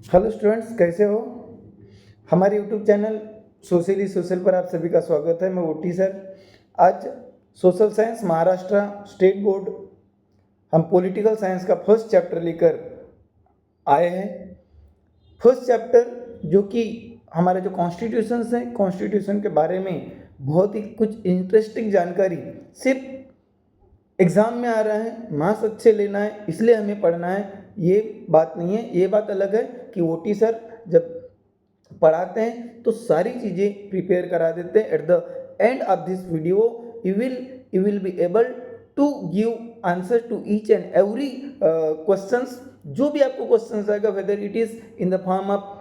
Hello students, कैसे हो। हमारे यूट्यूब चैनल सोशली सोशल पर आप सभी का स्वागत है। मैं ओटी सर। आज social science Maharashtra state board हम पॉलिटिकल साइंस का फर्स्ट चैप्टर लेकर आए हैं। फर्स्ट चैप्टर जो कि हमारे जो कॉन्स्टिट्यूशंस हैं, कॉन्स्टिट्यूशन के बारे में बहुत ही कुछ इंटरेस्टिंग जानकारी सिर्फ एग्ज़ाम में आ रहा है, मार्क्स अच्छे लेना है इसलिए हमें पढ़ना है, ये बात नहीं है। ये बात अलग है कि ओटी सर जब पढ़ाते हैं तो सारी चीज़ें प्रिपेयर करा देते हैं। At the end of this video you will be able to give answer to each and every questions. जो भी आपको क्वेश्चंस आएगा, whether it is in the form of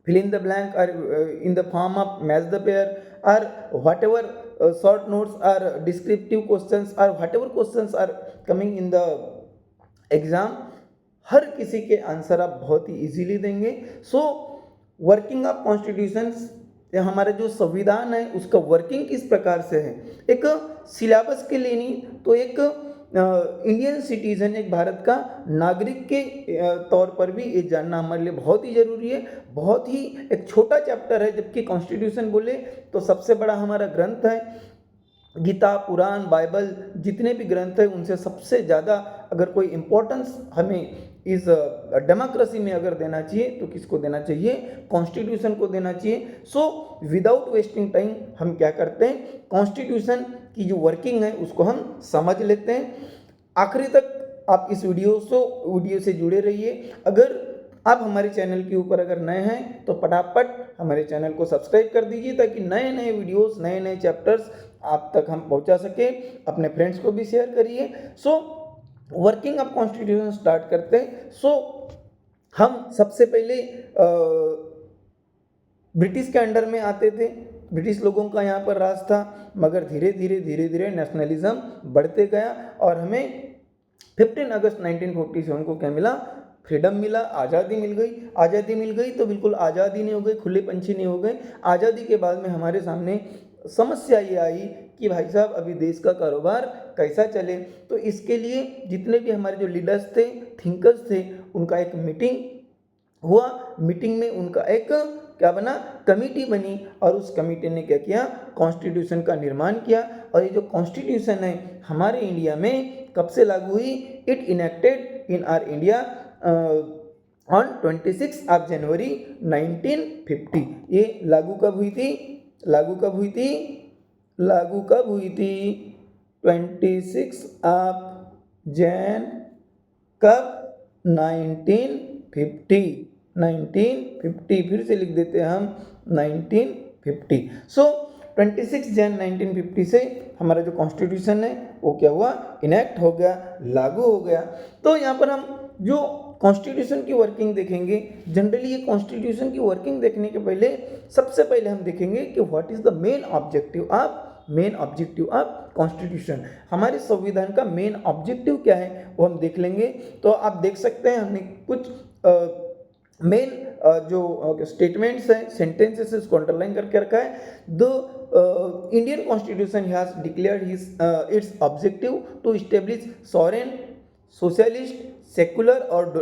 fill in the blank or in the form of match the pair or whatever short notes or descriptive questions or whatever questions are coming in the exam, हर किसी के answer आप बहुत ही easily देंगे। So working of constitutions, हमारा जो संविधान है उसका वर्किंग किस प्रकार से है, एक सिलेबस के लिए नहीं तो एक इंडियन सिटीजन, एक भारत का नागरिक के तौर पर भी ये जानना हमारे लिए बहुत ही ज़रूरी है। बहुत ही एक छोटा चैप्टर है, जबकि कॉन्स्टिट्यूशन बोले तो सबसे बड़ा हमारा ग्रंथ है गीता, पुराण, बाइबल, जितने भी ग्रंथ हैं उनसे सबसे ज़्यादा अगर कोई इम्पोर्टेंस हमें इस डेमोक्रेसी में अगर देना चाहिए तो किसको देना चाहिए, कॉन्स्टिट्यूशन को देना चाहिए। सो विदाउट वेस्टिंग टाइम हम क्या करते हैं, कॉन्स्टिट्यूशन की जो वर्किंग है उसको हम समझ लेते हैं। आखिरी तक आप इस वीडियो से जुड़े रहिए। अगर आप हमारे चैनल के ऊपर अगर नए हैं तो फटाफट हमारे चैनल को सब्सक्राइब कर दीजिए ताकि नए नए वीडियोस, नए नए चैप्टर्स आप तक हम पहुंचा सके। अपने फ्रेंड्स को भी शेयर करिए। So working of constitution start करते हैं। सो हम सबसे पहले ब्रिटिश के अंडर में आते थे, ब्रिटिश लोगों का यहाँ पर राज था, मगर धीरे धीरे नेशनलिज्म बढ़ते गया और हमें 15 अगस्त 1947 को क्या मिला, फ्रीडम मिला, आज़ादी मिल गई। आज़ादी मिल गई तो बिल्कुल आज़ादी नहीं हो गई, खुले पंछी नहीं हो गए। आज़ादी के बाद में हमारे सामने समस्या ये आई कि भाई साहब अभी देश का कारोबार कैसा चले। तो इसके लिए जितने भी हमारे जो लीडर्स थे, थिंकर्स थे, उनका एक मीटिंग हुआ। मीटिंग में उनका एक क्या बना, कमेटी बनी और उस कमेटी ने क्या किया, कॉन्स्टिट्यूशन का निर्माण किया। और ये जो कॉन्स्टिट्यूशन है हमारे इंडिया में कब से लागू हुई, it enacted in R India on 26 of January 1950। ये लागू कब हुई थी, लागू कब हुई थी, लागू कब हुई थी, 26 ऑफ जैन कब, 1950। 1950 फिर से लिख देते हैं हम 1950। सो 26 जैन 1950 से हमारा जो कॉन्स्टिट्यूशन है वो क्या हुआ, इनेक्ट हो गया, लागू हो गया। तो यहाँ पर हम जो कॉन्स्टिट्यूशन की वर्किंग देखेंगे, जनरली ये कॉन्स्टिट्यूशन की वर्किंग देखने के पहले सबसे पहले हम देखेंगे कि what is the main objective of constitution. हमारे संविधान का मेन ऑब्जेक्टिव क्या है वो हम देख लेंगे। तो आप देख सकते हैं हमने कुछ मेन जो स्टेटमेंट्स हैं, सेंटेंसेस उसको अंडरलाइन करके रखा है। The Indian constitution has declared its objective to establish sovereign, socialist, secular और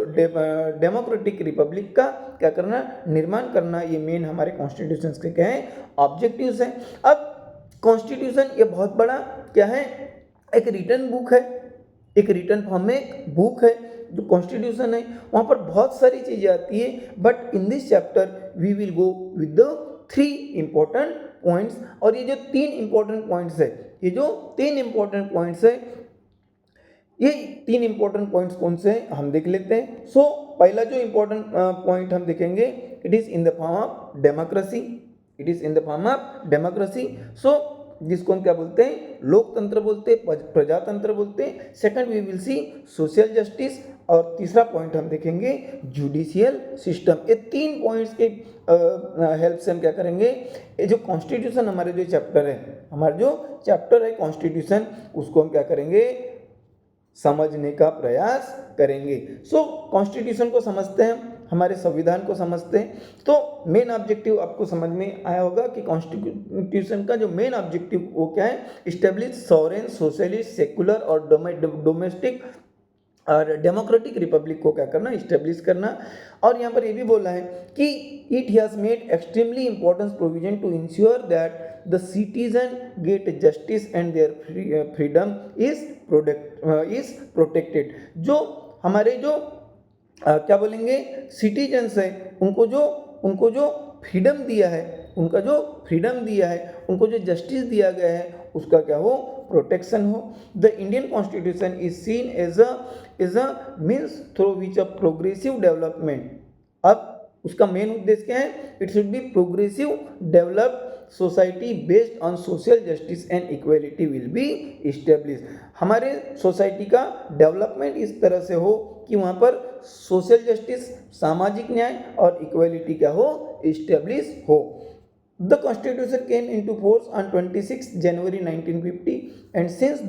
डेमोक्रेटिक रिपब्लिक का क्या करना, निर्माण करना। ये मेन हमारे कॉन्स्टिट्यूशन के क्या है, ऑब्जेक्टिव्स हैं। अब कॉन्स्टिट्यूशन ये बहुत बड़ा क्या है, एक रिटन बुक है, एक रिटन फॉर्म में एक बुक है। जो कॉन्स्टिट्यूशन है वहाँ पर बहुत सारी चीज़ें आती है, but in this chapter we will go with the 3 important points. और ये जो 3 इंपॉर्टेंट पॉइंट्स है, ये जो 3 इंपॉर्टेंट पॉइंट्स है, ये 3 इंपॉर्टेंट पॉइंट्स कौन से हैं हम देख लेते हैं। सो पहला जो इंपॉर्टेंट पॉइंट हम देखेंगे, it is in the form of democracy, it is in the form of democracy. So जिसको हम क्या बोलते हैं, लोकतंत्र बोलते हैं, प्रजातंत्र बोलते हैं। Second we will see social justice, और तीसरा पॉइंट हम देखेंगे जुडिशियल सिस्टम। ये 3 पॉइंट्स के हेल्प से हम क्या करेंगे, ये जो कॉन्स्टिट्यूशन हमारे जो चैप्टर है, हमारा जो चैप्टर है कॉन्स्टिट्यूशन, उसको हम क्या करेंगे, समझने का प्रयास करेंगे। सो कॉन्स्टिट्यूशन को समझते हैं, हमारे संविधान को समझते हैं। तो मेन ऑब्जेक्टिव आपको समझ में आया होगा कि कॉन्स्टिट्यूशन का जो मेन ऑब्जेक्टिव वो क्या है, इस्टेब्लिश सॉवरेन, सोशलिस्ट, सेकुलर और डोमेस्टिक और डेमोक्रेटिक रिपब्लिक को क्या करना, इस्टेब्लिश करना। और यहाँ पर ये भी बोला है कि it has made extremely important provision to ensure that the citizen get justice and their freedom is protected. जो हमारे जो क्या बोलेंगे सिटीजन्स हैं, उनको जो फ्रीडम दिया है, उनका जो फ्रीडम दिया है, उनको जो जस्टिस दिया गया है, उसका क्या हो, प्रोटेक्शन हो। The Indian constitution is seen as a means through which a progressive development. अब उसका मेन उद्देश्य क्या है, it should be progressive develop society based on social justice and equality will be establish. हमारे सोसाइटी का development इस तरह से हो कि वहाँ पर सोशल जस्टिस, सामाजिक न्याय और इक्वलिटी क्या हो, इस्टेब्लिश हो। The Constitution came into force on 26 January 1950 and since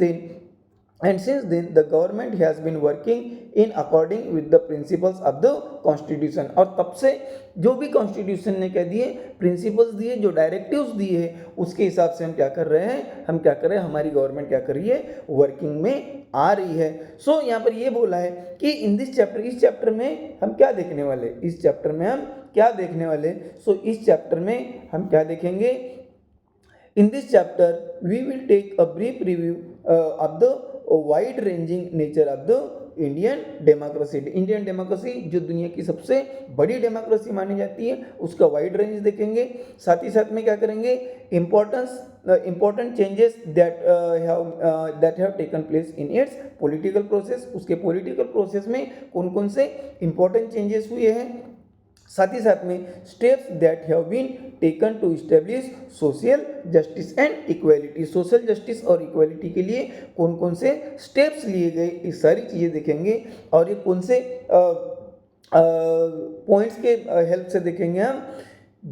then the government has been working in according with the principles of the Constitution। और तब से जो भी कॉन्स्टिट्यूशन ने क्या दिए, प्रिंसिपल्स दिए, जो डायरेक्टिव्स दिए, उसके हिसाब से हम क्या कर रहे हैं, हमारी गवर्नमेंट क्या कर रही है, वर्किंग में आ रही है। सो यहाँ पर ये बोला है कि इन दिस चैप्टर, इस चैप्टर में हम क्या देखने वाले, इस चैप्टर में हम क्या देखने वाले। सो इस चैप्टर में हम क्या देखेंगे, in this chapter we will take a brief review of the wide ranging nature of the Indian democracy. Indian democracy जो दुनिया की सबसे बड़ी डेमोक्रेसी मानी जाती है, उसका वाइड रेंज देखेंगे। साथ ही साथ में क्या करेंगे, important changes that have taken place in its political process। उसके political process में कौन कौन से important changes हुए हैं। साथ ही साथ में steps that have been taken to establish social justice and equality। social justice और equality के लिए कौन कौन से steps लिए गए, ये सारी चीज़ें देखेंगे। और ये कौन से points के help से देखेंगे हम।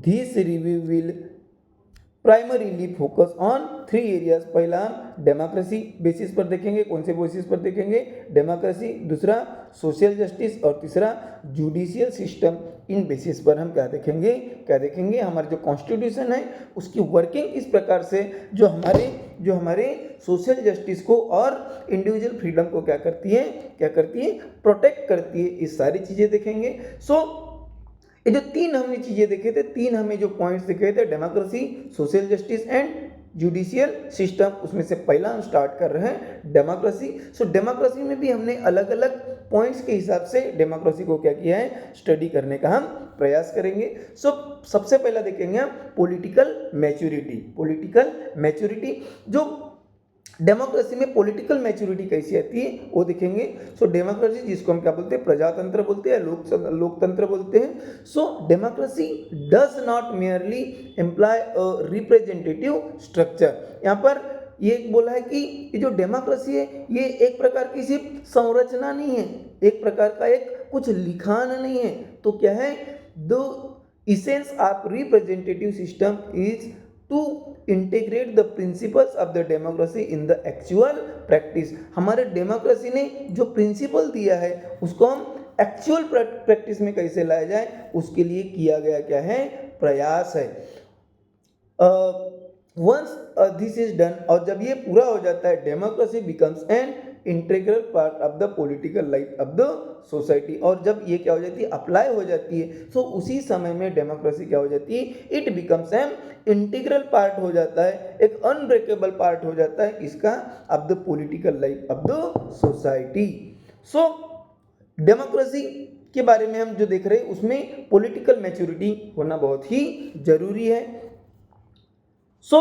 This review will primarily focus on 3 areas. पहला हम डेमोक्रेसी बेसिस पर देखेंगे, कौन से बेसिस पर देखेंगे, डेमोक्रेसी, दूसरा सोशल जस्टिस और तीसरा जुडिशियल सिस्टम। इन बेसिस पर हम क्या देखेंगे हमारे जो कॉन्स्टिट्यूशन है उसकी वर्किंग किस प्रकार से जो हमारे सोशल जस्टिस को और इंडिविजुअल फ्रीडम को क्या करती है प्रोटेक्ट करती है, इस सारी चीज़ें देखेंगे। सो ये जो 3 हमने चीज़ें देखे थे, 3 हमें जो पॉइंट्स दिखे थे, democracy, social justice and judicial system, उसमें से पहला हम स्टार्ट कर रहे हैं डेमोक्रेसी। सो डेमोक्रेसी में भी हमने अलग अलग पॉइंट्स के हिसाब से डेमोक्रेसी को क्या किया है, स्टडी करने का हम प्रयास करेंगे। सो सबसे पहला देखेंगे हम पॉलिटिकल मैच्योरिटी। जो डेमोक्रेसी में पॉलिटिकल मैच्योरिटी कैसी आती है वो देखेंगे। सो डेमोक्रेसी जिसको हम क्या बोलते हैं, प्रजातंत्र बोलते हैं, लोकतंत्र बोलते हैं। So democracy does not merely employ a representative structure. यहाँ पर ये बोला है कि ये जो डेमोक्रेसी है ये एक प्रकार की सिर्फ संरचना नहीं है, एक प्रकार का एक कुछ लिखान नहीं है। तो क्या है, the essence of representative system is to integrate the principles of the democracy in the actual practice. हमारे डेमोक्रेसी ने जो प्रिंसिपल दिया है उसको हम एक्चुअल प्रैक्टिस में कैसे लाया जाए, उसके लिए किया गया क्या है, प्रयास है। वंस दिस इज डन, और जब ये पूरा हो जाता है, democracy becomes an integral part of the political life of the society. और जब ये क्या हो जाती है, अप्लाई हो जाती है, सो उसी समय में डेमोक्रेसी क्या हो जाती है, it becomes an integral part हो जाता है, एक अनब्रेकेबल पार्ट हो जाता है इसका, of the political life of the society. So democracy के बारे में हम जो देख रहे हैं उसमें पॉलिटिकल मैच्योरिटी होना बहुत ही जरूरी है। So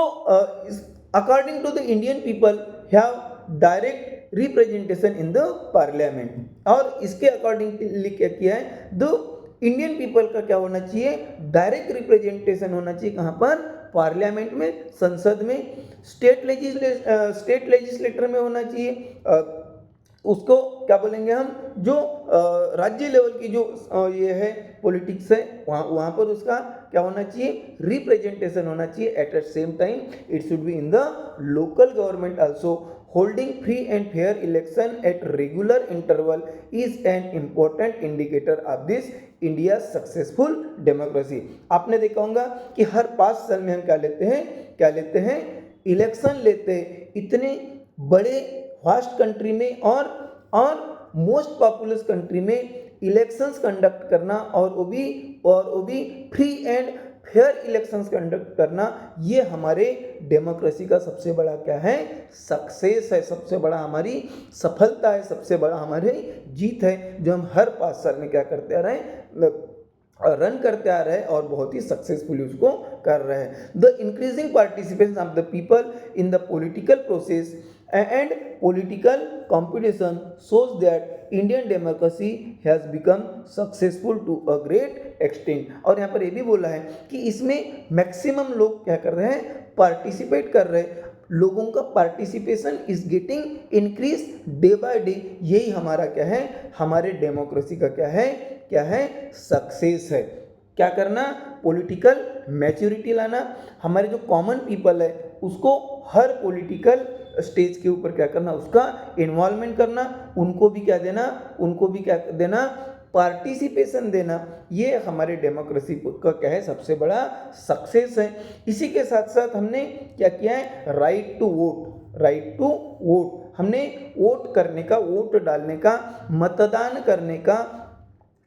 according to the Indian people have direct representation in the parliament. और इसके अकॉर्डिंगली क्या किया है, द इंडियन पीपल का क्या होना चाहिए, डायरेक्ट रिप्रेजेंटेशन होना चाहिए। कहाँ पर, पार्लियामेंट में, संसद में, स्टेट लेजिस्लेटर में होना चाहिए। उसको क्या बोलेंगे हम, जो राज्य लेवल की जो ये है पॉलिटिक्स है, वहाँ पर उसका क्या होना चाहिए, रिप्रेजेंटेशन होना चाहिए। At the same time it should be in the local government also. Holding free and fair election at regular interval is an important indicator of this India successful democracy. आपने देखा होगा कि हर 5 साल में हम क्या लेते हैं, इलेक्शन लेते हैं। इतने बड़े वास्ट कंट्री में और मोस्ट पॉपुलस कंट्री में इलेक्शंस कंडक्ट करना और वो भी free and fair elections conduct करना, ये हमारे डेमोक्रेसी का सबसे बड़ा क्या है, सक्सेस है, सबसे बड़ा हमारी सफलता है, सबसे बड़ा हमारी जीत है, जो हम हर 5 साल में क्या करते आ रहे हैं, रन करते आ रहे हैं और बहुत ही सक्सेसफुली उसको कर रहे हैं। The increasing participation of the people in the political process and political competition shows that Indian democracy has become successful to a great extent। और यहाँ पर ये भी बोला है कि इसमें मैक्सिमम लोग क्या कर रहे हैं, पार्टिसिपेट कर रहे हैं, लोगों का participation is getting increase day by day. यही हमारा क्या है, हमारे डेमोक्रेसी का क्या है सक्सेस है। क्या करना, पॉलिटिकल मैच्योरिटी लाना, हमारे जो कॉमन पीपल है उसको हर पॉलिटिकल स्टेज के ऊपर क्या करना, उसका इन्वॉल्वमेंट करना, उनको भी क्या देना, पार्टिसिपेशन देना। ये हमारे डेमोक्रेसी का क्या है, सबसे बड़ा सक्सेस है। इसी के साथ साथ हमने क्या किया है, राइट टू वोट, हमने वोट करने का, वोट डालने का, मतदान करने का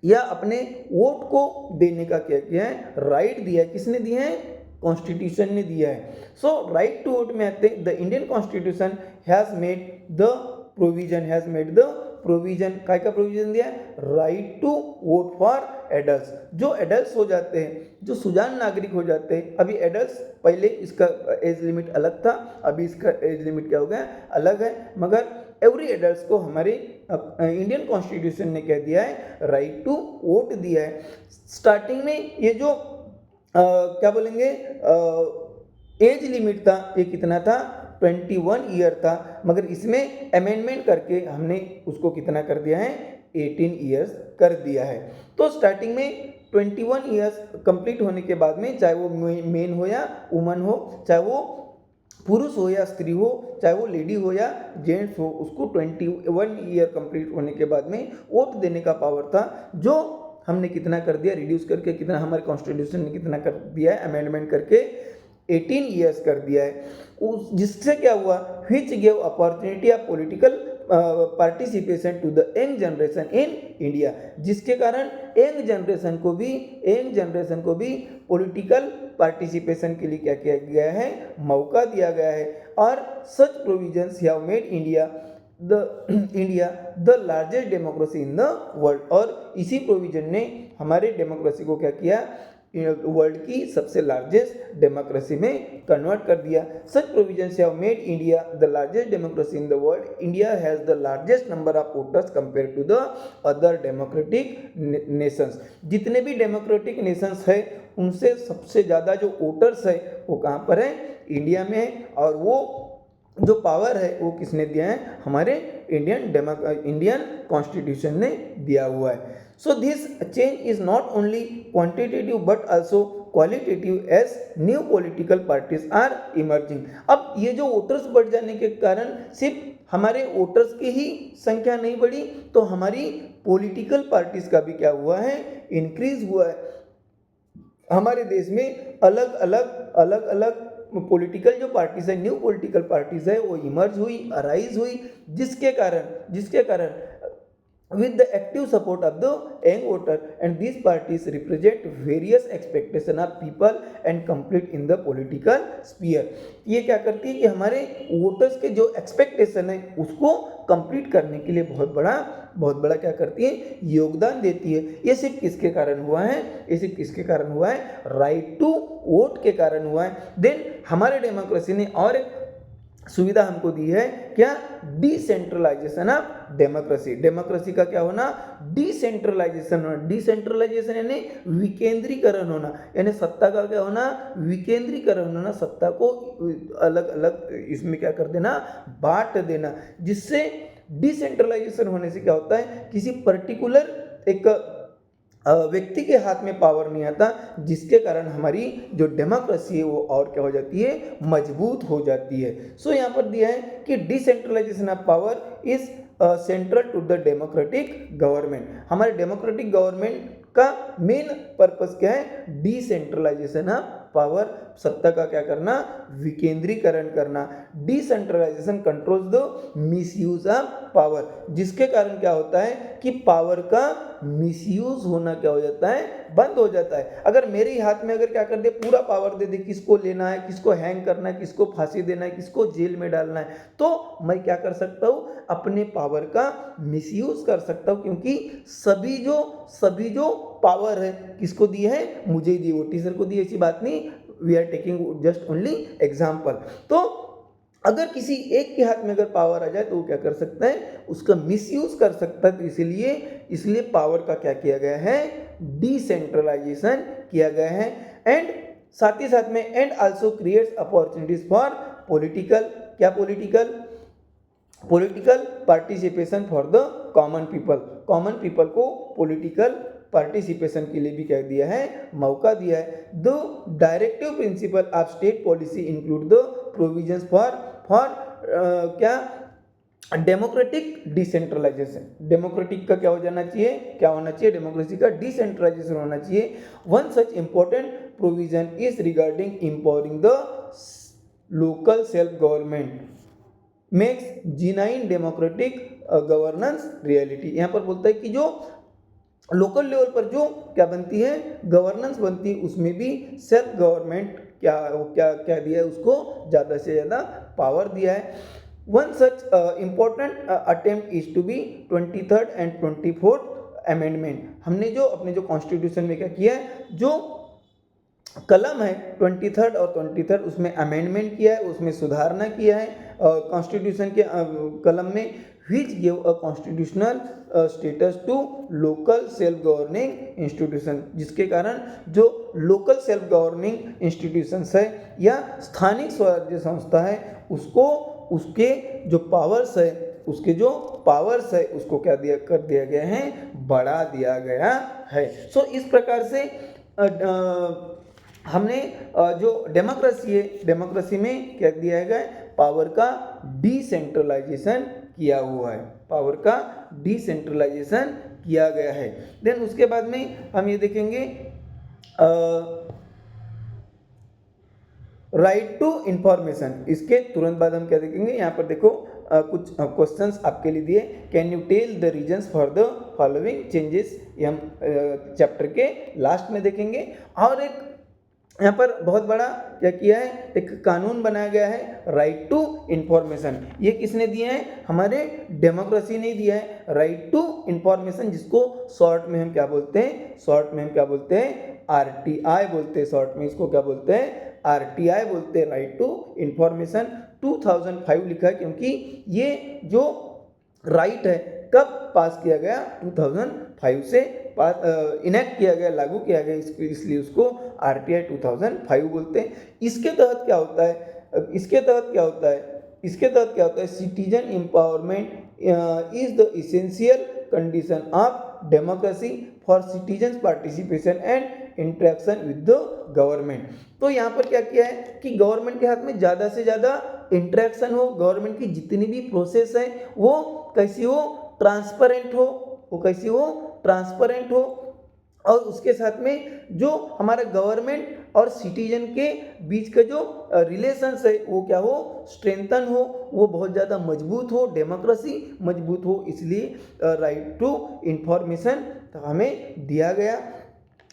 या अपने वोट को देने का क्या किया है, राइट दिया है। किसने दिया है, कॉन्स्टिट्यूशन ने दिया है। सो राइट टू वोट में आते हैं, the Indian constitution has made the provision, काय का प्रोविजन दिया है, right to vote for adults. जो एडल्ट्स हो जाते हैं, जो सुजान नागरिक हो जाते हैं, अभी एडल्ट्स, पहले इसका एज लिमिट अलग था, अभी इसका एज लिमिट क्या हो गया, अलग है, मगर एवरी एडल्ट्स को हमारे इंडियन कॉन्स्टिट्यूशन ने कह दिया है, राइट टू वोट दिया है। स्टार्टिंग में ये जो क्या बोलेंगे, एज लिमिट था, ये कितना था, 21 ईयर था, मगर इसमें अमेंडमेंट करके हमने उसको कितना कर दिया है, 18 ईयर्स कर दिया है। तो स्टार्टिंग में 21 ईयर्स कंप्लीट होने के बाद में, चाहे वो मेन हो या वुमन हो, चाहे वो पुरुष हो या स्त्री हो, चाहे वो लेडी हो या जेंट्स हो, उसको 21 ईयर कंप्लीट होने के बाद में वोट देने का पावर था, जो हमने कितना कर दिया, रिड्यूस करके, कितना हमारे कॉन्स्टिट्यूशन ने कितना कर दिया है, अमेंडमेंट करके 18 ईयर्स कर दिया है। जिससे क्या हुआ, which give opportunity of political participation to the young generation in India, जिसके कारण यंग जनरेशन को भी पॉलिटिकल पार्टिसिपेशन के लिए क्या किया गया है, मौका दिया गया है। और such provisions have made India the largest democracy in the world, और इसी प्रोविजन ने हमारे डेमोक्रेसी को क्या किया, वर्ल्ड की सबसे लार्जेस्ट डेमोक्रेसी में कन्वर्ट कर दिया। Such provisions have made India the largest democracy in the world. India has the largest number of voters compare to the other democratic nations. जितने भी डेमोक्रेटिक नेशंस है उनसे सबसे ज़्यादा जो वोटर्स है वो कहाँ पर है, इंडिया में है। और वो जो पावर है वो किसने दिया है, हमारे इंडियन कॉन्स्टिट्यूशन ने दिया हुआ है। So this change is not only quantitative but also qualitative as new political parties are emerging. अब ये जो वोटर्स बढ़ जाने के कारण सिर्फ हमारे वोटर्स की ही संख्या नहीं बढ़ी, तो हमारी पॉलिटिकल पार्टीज का भी क्या हुआ है, इंक्रीज हुआ है। हमारे देश में अलग अलग पॉलिटिकल जो पार्टीज है, न्यू पॉलिटिकल पार्टीज है, वो इमर्ज हुई, अराइज हुई, जिसके कारण with the active support of the young voter, and these parties represent various expectation of people and complete in the political sphere। ये क्या करती है कि हमारे वोटर्स के जो एक्सपेक्टेशन है उसको कंप्लीट करने के लिए बहुत बड़ा क्या करती है, योगदान देती है। ये सिर्फ किसके कारण हुआ है, राइट टू वोट के कारण हुआ है। देन हमारे डेमोक्रेसी ने और एक सुविधा हमको दी है, क्या, डिसेंट्रलाइजेशन ऑफ डेमोक्रेसी का क्या होना, डिसेंट्रलाइजेशन यानी विकेंद्रीकरण होना, यानी सत्ता का क्या होना, विकेंद्रीकरण होना, सत्ता को अलग अलग इसमें क्या कर देना, बांट देना। जिससे डिसेंट्रलाइजेशन होने से क्या होता है, किसी पर्टिकुलर एक व्यक्ति के हाथ में पावर नहीं आता, जिसके कारण हमारी जो डेमोक्रेसी है वो और क्या हो जाती है, मजबूत हो जाती है। सो यहाँ पर दिया है कि decentralisation of power is central to the democratic government. हमारे डेमोक्रेटिक गवर्नमेंट का मेन पर्पस क्या है, डिसेंट्रलाइजेशन ऑफ पावर, सत्ता का क्या करना, विकेंद्रीकरण करना। Decentralisation controls the misuse of power, जिसके कारण क्या होता है कि पावर का मिसयूज होना क्या हो जाता है, बंद हो जाता है। अगर मेरे ही हाथ में अगर क्या कर दे, पूरा पावर दे दे, किसको लेना है, किसको हैंग करना है, किसको फांसी देना है, किसको जेल में डालना है, तो मैं क्या कर सकता हूँ, अपने पावर का मिसयूज कर सकता हूँ, क्योंकि सभी जो पावर है किसको दी है, मुझे ही दी, वोटी सर को दी, ऐसी बात नहीं, we are taking just only example. तो अगर किसी एक के हाथ में अगर पावर आ जाए तो वो क्या कर सकता है, उसका मिसयूज कर सकता है। तो इसलिए पावर का क्या किया गया है, डिसेंट्रलाइजेशन किया गया है। एंड साथ ही साथ में and also creates opportunities for political, क्या political participation for the common people को पॉलिटिकल पार्टिसिपेशन के लिए भी क्या दिया है, मौका दिया है। The directive principle of state policy include the provisions for क्या, डेमोक्रेटिक डिसेंट्रलाइजेशन। डेमोक्रेटिक का क्या हो जाना चाहिए, क्या होना चाहिए, डेमोक्रेसी का डिसेंट्रलाइजेशन होना चाहिए। One such important provision is regarding empowering the local self government makes genuine democratic governance reality. यहाँ पर बोलता है कि जो लोकल लेवल पर जो क्या बनती है, गवर्नेंस बनती है, उसमें भी सेल्फ गवर्नमेंट क्या दिया है, उसको ज़्यादा से ज़्यादा पावर दिया है। One such important attempt is to be 23rd and 24th amendment. हमने जो अपने जो कॉन्स्टिट्यूशन में क्या किया है, जो कलम है 23rd और 23rd, उसमें अमेंडमेंट किया है, उसमें सुधारना किया है कॉन्स्टिट्यूशन के कलम में, which gave a constitutional status to local self governing institution, जिसके कारण जो लोकल सेल्फ गवर्निंग इंस्टीट्यूशंस है या स्थानिक स्वराज्य संस्था है, उसको उसके जो पावर्स है उसको क्या कर दिया गया है, बढ़ा दिया गया है। सो इस प्रकार से हमने जो डेमोक्रेसी है, डेमोक्रेसी में क्या दिया गया है, पावर का डिसेंट्रलाइजेशन किया हुआ है, पावर का डिसेंट्रलाइजेशन किया गया है। देन उसके बाद में हम ये देखेंगे राइट टू इंफॉर्मेशन। इसके तुरंत बाद हम क्या देखेंगे, यहाँ पर देखो कुछ क्वेश्चंस आपके लिए दिए। Can you tell the reasons for the following changes, ये हम चैप्टर के लास्ट में देखेंगे। और एक यहाँ पर बहुत बड़ा क्या किया है, एक कानून बनाया गया है, राइट टू इंफॉर्मेशन। ये किसने दिया है, हमारे डेमोक्रेसी ने दिया है, राइट टू इंफॉर्मेशन, जिसको शॉर्ट में हम क्या बोलते हैं, आरटीआई बोलते हैं। शॉर्ट में इसको क्या बोलते हैं, आरटीआई बोलते हैं, राइट टू इंफॉर्मेशन। 2005 लिखा है, क्योंकि ये जो राइट है कब पास किया गया, 2005 से इनेक्ट किया गया, लागू किया गया, इसलिए उसको आरटीआई 2005 बोलते हैं। इसके तहत क्या होता है, citizen empowerment is the essential condition of democracy for citizen participation and interaction with the government. तो यहाँ पर क्या किया है कि गवर्नमेंट के हाथ में ज़्यादा से ज़्यादा इंटरेक्शन हो, गवर्नमेंट की जितनी भी प्रोसेस है वो कैसी हो, ट्रांसपेरेंट हो, और उसके साथ में जो हमारा गवर्नमेंट और सिटीजन के बीच का जो रिलेशंस है वो क्या हो, स्ट्रेंथन हो, वो बहुत ज़्यादा मजबूत हो, डेमोक्रेसी मजबूत हो। इसलिए राइट टू इंफॉर्मेशन हमें दिया गया,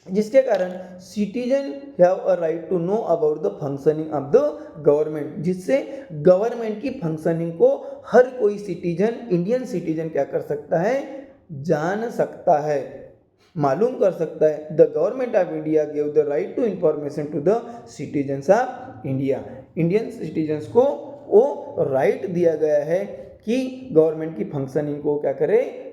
जिसके कारण citizen have a right to know about the functioning of the government, जिससे गवर्नमेंट की फंक्शनिंग को हर कोई सिटीजन, इंडियन सिटीजन क्या कर सकता है, जान सकता है, मालूम कर सकता है। The government of India give the right to information to the citizens of India. Indian citizens को वो राइट दिया गया है कि गवर्नमेंट की फंक्शनिंग को क्या करे,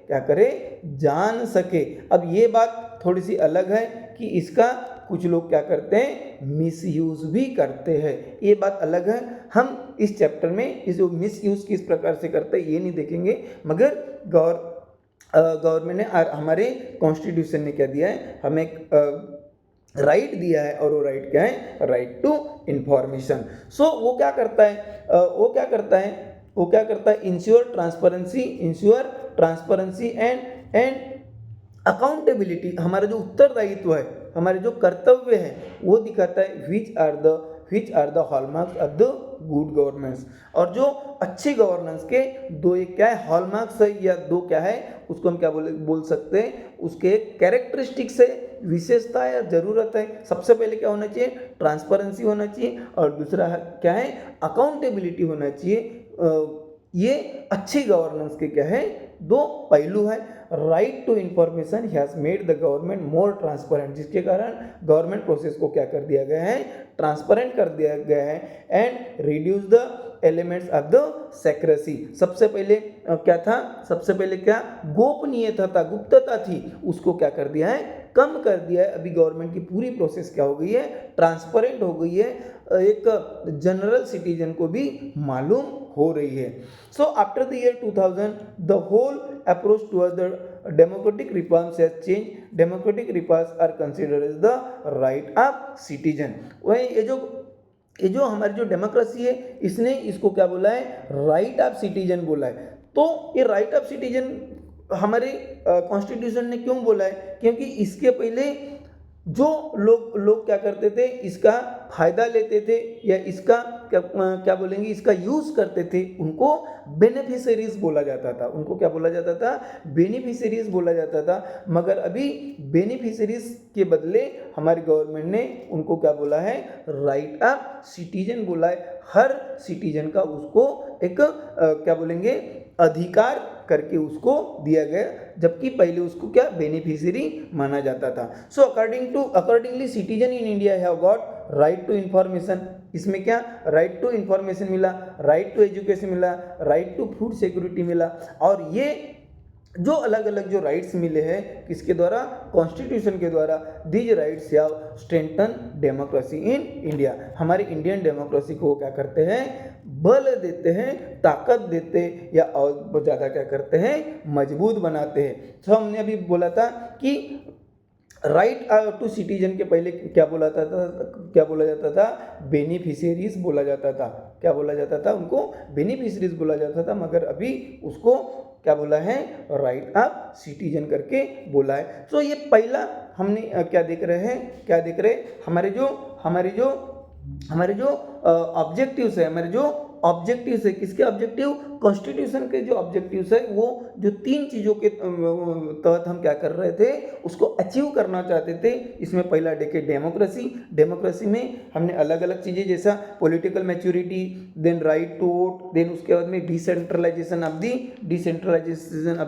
जान सके। अब ये बात थोड़ी सी अलग है कि इसका कुछ लोग क्या करते हैं, मिसयूज भी करते हैं, ये बात अलग है। हम इस चैप्टर में इस मिसयूज किस प्रकार से करते हैं ये नहीं देखेंगे, मगर गवर्नमेंट ने हमारे कॉन्स्टिट्यूशन ने क्या दिया है, हमें एक राइट दिया है, और वो राइट क्या है, राइट टू इंफॉर्मेशन। सो वो क्या करता है, इंश्योर ट्रांसपेरेंसी एंड अकाउंटेबिलिटी, हमारा जो उत्तरदायित्व है, हमारे जो कर्तव्य है, वो दिखाता है which are the hallmarks of the good governance. और जो अच्छी गवर्नेंस के दो एक क्या है हॉलमार्क्स है, या दो क्या है उसको हम क्या बोल सकते हैं, उसके एक कैरेक्टरिस्टिक्स है, विशेषता है, जरूरत है। सबसे पहले क्या होना चाहिए, ट्रांसपेरेंसी होना चाहिए, और दूसरा क्या है, अकाउंटेबिलिटी होना चाहिए। ये अच्छी गवर्नेंस के क्या है, दो पहलू है। Right to information has made the government more transparent, जिसके कारण गवर्नमेंट प्रोसेस को क्या कर दिया गया है, ट्रांसपेरेंट कर दिया गया है। And reduce the elements of the secrecy, सबसे पहले क्या था, सबसे पहले क्या गोपनीयता था, गुप्तता थी, उसको क्या कर दिया है, कम कर दिया है। अभी गवर्नमेंट की पूरी प्रोसेस क्या हो गई है, ट्रांसपेरेंट हो गई है, एक जनरल सिटीजन को भी मालूम हो रही है। So after the year 2000 the whole approach towards the democratic reforms has change. Democratic reforms are considered as the right of citizen. वही ये जो हमारी जो डेमोक्रेसी है, इसने इसको क्या बोला है, राइट ऑफ सिटीजन बोला है। तो ये राइट ऑफ सिटीजन हमारे कॉन्स्टिट्यूशन ने क्यों बोला है, क्योंकि इसके पहले जो लोग क्या करते थे, इसका फायदा लेते थे, या इसका क्या बोलेंगे, इसका यूज करते थे, उनको बेनिफिशियरीज बोला जाता था। उनको क्या बोला जाता था, बेनिफिशियरीज बोला जाता था। मगर अभी बेनिफिशियरीज के बदले हमारी गवर्नमेंट ने उनको क्या बोला है, राइट ऑफ सिटीजन बोला है। हर सिटीजन का उसको एक क्या बोलेंगे, अधिकार करके उसको दिया गया, जबकि पहले उसको क्या बेनिफिशियरी माना जाता था। So accordingly citizen in India have got right to information. इसमें क्या राइट टू इंफॉर्मेशन मिला, राइट टू एजुकेशन मिला, राइट टू फूड सिक्योरिटी मिला। और ये जो अलग अलग जो राइट्स मिले हैं किसके द्वारा, कॉन्स्टिट्यूशन के द्वारा। These rights have strengthen democracy in India. हमारी इंडियन डेमोक्रेसी को क्या करते हैं, बल देते हैं, ताकत देते, या और ज़्यादा क्या करते हैं, मजबूत बनाते हैं। तो हमने अभी बोला था कि राइट टू सिटीजन के पहले क्या बोला जाता था, बेनिफिशियरीज बोला जाता था। क्या बोला जाता था, उनको बेनिफिशियरीज बोला जाता था, मगर अभी उसको क्या बोला है, राइट ऑफ सिटीजन करके बोला है। तो ये पहला हमने क्या देख रहे हैं, हमारे जो ऑब्जेक्टिव्स है, किसके ऑब्जेक्टिव, कॉन्स्टिट्यूशन के जो ऑब्जेक्टिव्स है, वो जो तीन चीज़ों के तहत हम क्या कर रहे थे, उसको अचीव करना चाहते थे। इसमें पहला देखे डेमोक्रेसी में हमने अलग अलग चीज़ें, जैसा political maturity, then right to vote, then उसके बाद में decentralisation of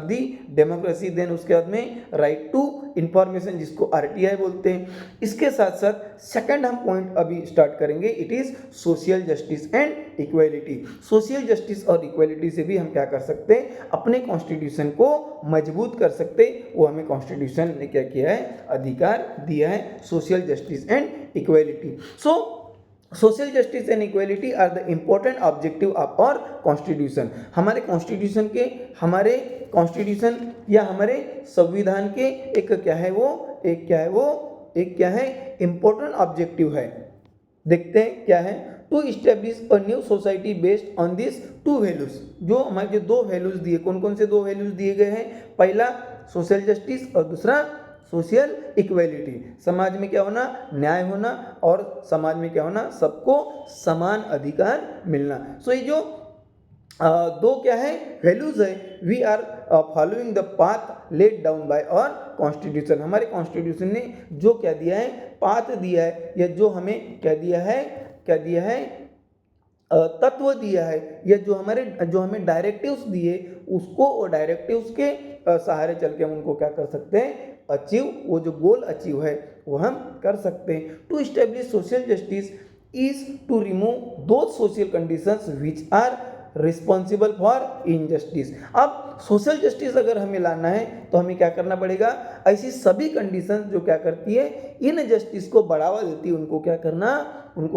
the democracy, then उसके बाद में राइट टू इंफॉर्मेशन, जिसको RTI बोलते हैं। इसके साथ साथ सेकंड हम पॉइंट अभी स्टार्ट करेंगे, it is social justice and equality. Social justice और इक्वालिटी से भी हम क्या कर सकते हैं, अपने कॉन्स्टिट्यूशन को मजबूत कर सकते। वो हमें कॉन्स्टिट्यूशन ने क्या किया है, अधिकार दिया है, social justice and equality. So social justice and equality are the important objective of our constitution. हमारे कॉन्स्टिट्यूशन या हमारे संविधान के एक क्या है इम्पोर्टेंट ऑब्जेक्टिव है। देखते हैं क्या है, to establish a new society based on this two values. जो हमारे जो दो वैल्यूज दिए, कौन कौन से दो वैल्यूज दिए गए हैं, पहला सोशल जस्टिस और दूसरा सोशल इक्वालिटी। समाज में क्या होना, न्याय होना, और समाज में क्या होना, सबको समान अधिकार मिलना। सो ये जो दो क्या है वैल्यूज है, we are following the path laid down by our constitution. हमारे कॉन्स्टिट्यूशन ने जो क्या दिया है, पाथ दिया है, या जो हमें क्या दिया है तत्व दिया है, या जो हमें डायरेक्टिव्स दिए, उसको डायरेक्टिव्स के सहारे चल के हम उनको क्या कर सकते हैं, अचीव, वो जो गोल अचीव है वो हम कर सकते हैं। To establish social justice is to remove those social conditions which are responsible for injustice. अब सोशल जस्टिस अगर हमें लाना है तो हमें क्या करना पड़ेगा, ऐसी सभी कंडीशंस जो क्या करती है, इनजस्टिस को बढ़ावा देती है, उनको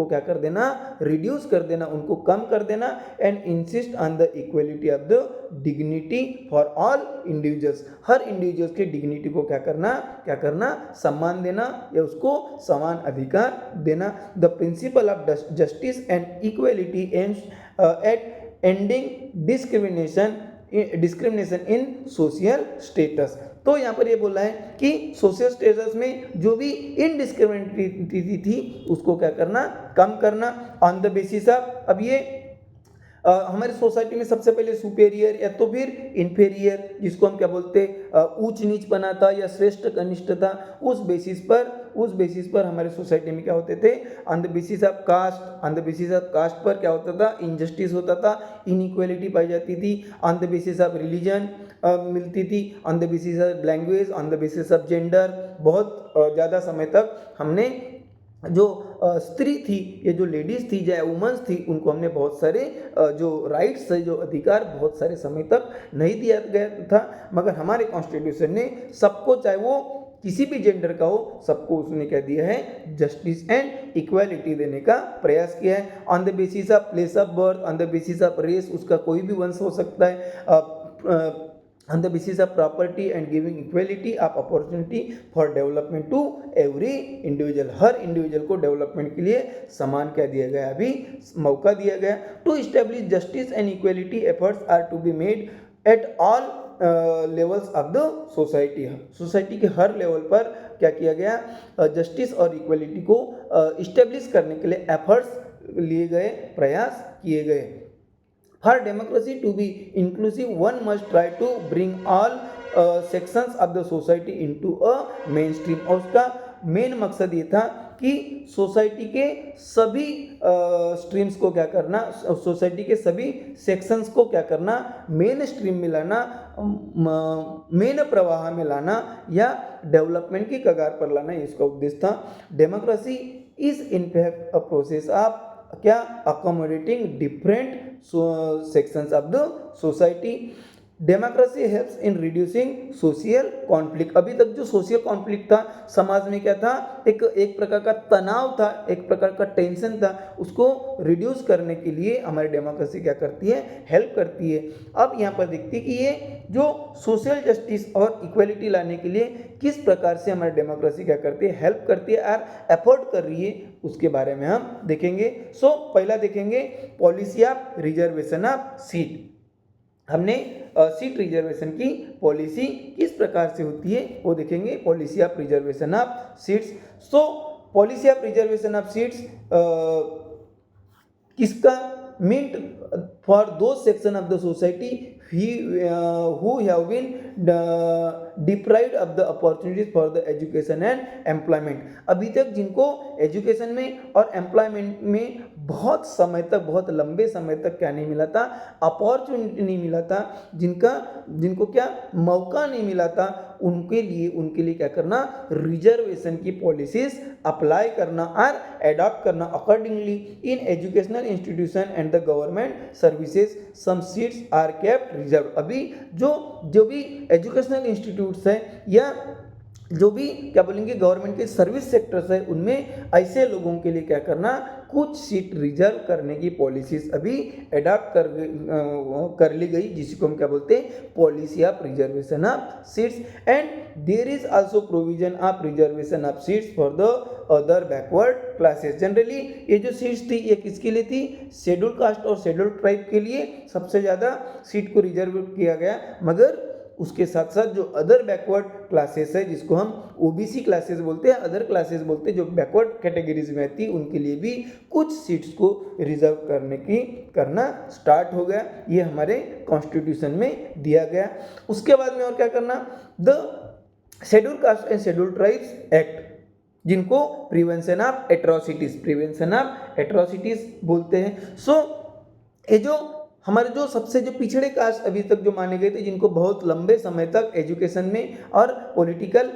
क्या कर देना, रिड्यूस कर देना, उनको कम कर देना। And insist on the equality of the dignity for all individuals. Her individuals के डिग्निटी को क्या करना, सम्मान देना, या उसको समान अधिकार देना। The principle of justice and equality aims at ending discrimination discrimination in social status. तो यहाँ पर ये बोला है कि सोशल स्टेटस में जो भी इनडिस्क्रिमिनेटिविटी थी उसको क्या करना, कम करना ऑन द बेसिस ऑफ, अब ये हमारी सोसाइटी में सबसे पहले सुपेरियर या तो फिर इन्फेरियर, जिसको हम क्या बोलते ऊंच नीच बना था या श्रेष्ठ कनिष्ठ था, उस बेसिस पर हमारे सोसाइटी में क्या होते थे, on the basis of caste, on the basis of caste पर क्या होता था, इनजस्टिस होता था, इनइक्वालिटी पाई जाती थी, on the basis of religion मिलती थी, on the basis of language, on the basis of gender. बहुत ज़्यादा समय तक हमने जो स्त्री थी, ये जो लेडीज़ थी, जो वुमेन्स थी, उनको हमने बहुत सारे जो राइट्स है, जो अधिकार बहुत सारे समय तक नहीं दिया गया था, मगर हमारे कॉन्स्टिट्यूशन ने सबको, चाहे वो किसी भी जेंडर का हो, सबको उसने क्या दिया है, जस्टिस एंड इक्वालिटी देने का प्रयास किया है। On the basis of place of birth, on the basis of race, उसका कोई भी वंश हो सकता है, on the basis of property and giving equality of opportunity for development to every individual, her individual को डेवलपमेंट के लिए समान क्या दिया गया, अभी मौका दिया गया। To establish justice and equality efforts are to be made at all levels of the society, society के हर लेवल पर क्या किया गया, जस्टिस और इक्वलिटी को इस्टेब्लिश करने के लिए एफर्ट्स लिए गए, प्रयास किए गए। For democracy to be inclusive, one must try to bring all sections of the society into a mainstream। और उसका मेन मकसद ये था कि सोसाइटी के सभी स्ट्रीम्स को क्या करना, सोसाइटी के सभी सेक्शंस को क्या करना, मेन स्ट्रीम में लाना, मेन प्रवाह में लाना या डेवलपमेंट की कगार पर लाना, इसका उद्देश्य था। Democracy is in fact a process of क्या, accommodating different sections of the society. Democracy helps in reducing social conflict. अभी तक जो सोशल कॉन्फ्लिक्ट था समाज में, क्या था, एक प्रकार का तनाव था, एक प्रकार का टेंशन था, उसको रिड्यूस करने के लिए हमारी डेमोक्रेसी क्या करती है, हेल्प करती है। अब यहाँ पर देखती है कि ये जो सोशल जस्टिस और इक्वलिटी लाने के लिए किस प्रकार से हमारी डेमोक्रेसी क्या करती है, हेल्प करती है और एफर्ट कर रही है, उसके बारे में हम देखेंगे। सो पहला देखेंगे policy of reservation of seat. हमने सीट रिजर्वेशन की पॉलिसी किस प्रकार से होती है वो देखेंगे, policy of reservation of seats. So policy of reservation of seats किसका, meant for those section of the society who have been deprived of the opportunities for the education and employment। अभी तक जिनको एजुकेशन में और employment में बहुत समय तक, बहुत लंबे समय तक क्या नहीं मिला था, अपॉर्चुनिटी नहीं मिला था, जिनको क्या मौका नहीं मिला था, उनके लिए क्या करना, रिजर्वेशन की पॉलिसीज अप्लाई करना और एडॉप्ट करना। Accordingly in educational institution and the government services some seats are kept reserve. अभी जो भी एजुकेशनल इंस्टीट्यूट्स है या जो भी क्या बोलेंगे गवर्नमेंट के सर्विस सेक्टर्स है, उनमें ऐसे लोगों के लिए क्या करना, कुछ सीट रिजर्व करने की पॉलिसीज अभी एडॉप्ट कर ली गई, जिसको हम क्या बोलते हैं, policy of reservation of seats. And there is also provision of reservation of seats for the other backward classes. Generally ये जो सीट्स थी ये किसके लिए थी, शेड्यूल कास्ट और शेड्यूल ट्राइब के लिए सबसे ज़्यादा सीट को रिजर्व किया गया, मगर उसके साथ साथ जो अदर बैकवर्ड क्लासेस है, जिसको हम ओबीसी क्लासेस बोलते हैं, अदर क्लासेस बोलते हैं, जो बैकवर्ड कैटेगरीज में आती है, उनके लिए भी कुछ सीट्स को रिजर्व करना स्टार्ट हो गया। ये हमारे कॉन्स्टिट्यूशन में दिया गया। उसके बाद में और क्या करना, the schedule caste and schedule tribes act, जिनको प्रिवेंशन ऑफ एट्रोसिटीज बोलते हैं। सो ये जो हमारे जो सबसे जो पिछड़े कास्ट अभी तक जो माने गए थे, जिनको बहुत लंबे समय तक एजुकेशन में और पॉलिटिकल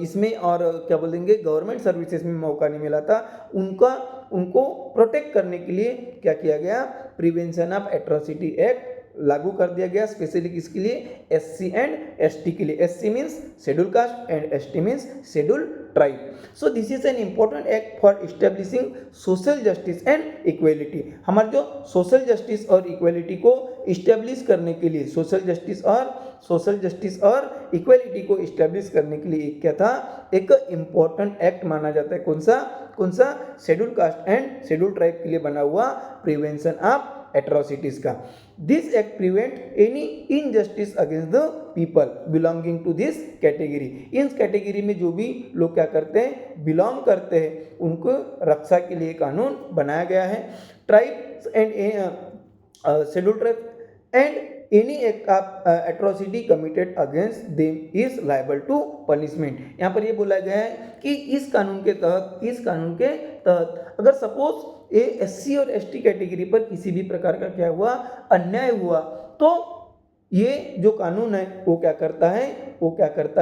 इसमें और क्या बोलेंगे गवर्नमेंट सर्विसेज में मौका नहीं मिला था, उनको प्रोटेक्ट करने के लिए क्या किया गया, प्रिवेंशन ऑफ एट्रोसिटी एक्ट लागू कर दिया गया। स्पेशली किसके लिए, एससी एंड एसटी के लिए। SC means schedule caste and ST means schedule tribe. So this is an important act for establishing social justice and equality. हमारे जो सोशल जस्टिस और इक्वेलिटी को इस्टेब्लिश करने के लिए, सोशल जस्टिस और इक्वेलिटी को इस्टेब्लिश करने के लिए क्या था, एक इम्पोर्टेंट एक्ट माना जाता है। कौन सा, schedule caste and schedule tribe के लिए बना हुआ प्रिवेंशन ऑफ एट्रोसिटीज का। This act prevent any injustice against the people belonging to this category. इस कैटेगरी में जो भी लोग क्या करते हैं, बिलोंग करते हैं, उनको रक्षा के लिए कानून बनाया गया है। Tribes and schedule tribes and any act of atrocity committed against them is liable to punishment. यहाँ पर ये बोला गया है कि इस कानून के तहत अगर सपोज ये एससी और एसटी कैटेगरी पर किसी भी प्रकार का क्या हुआ, अन्याय हुआ, तो ये जो कानून है वो क्या करता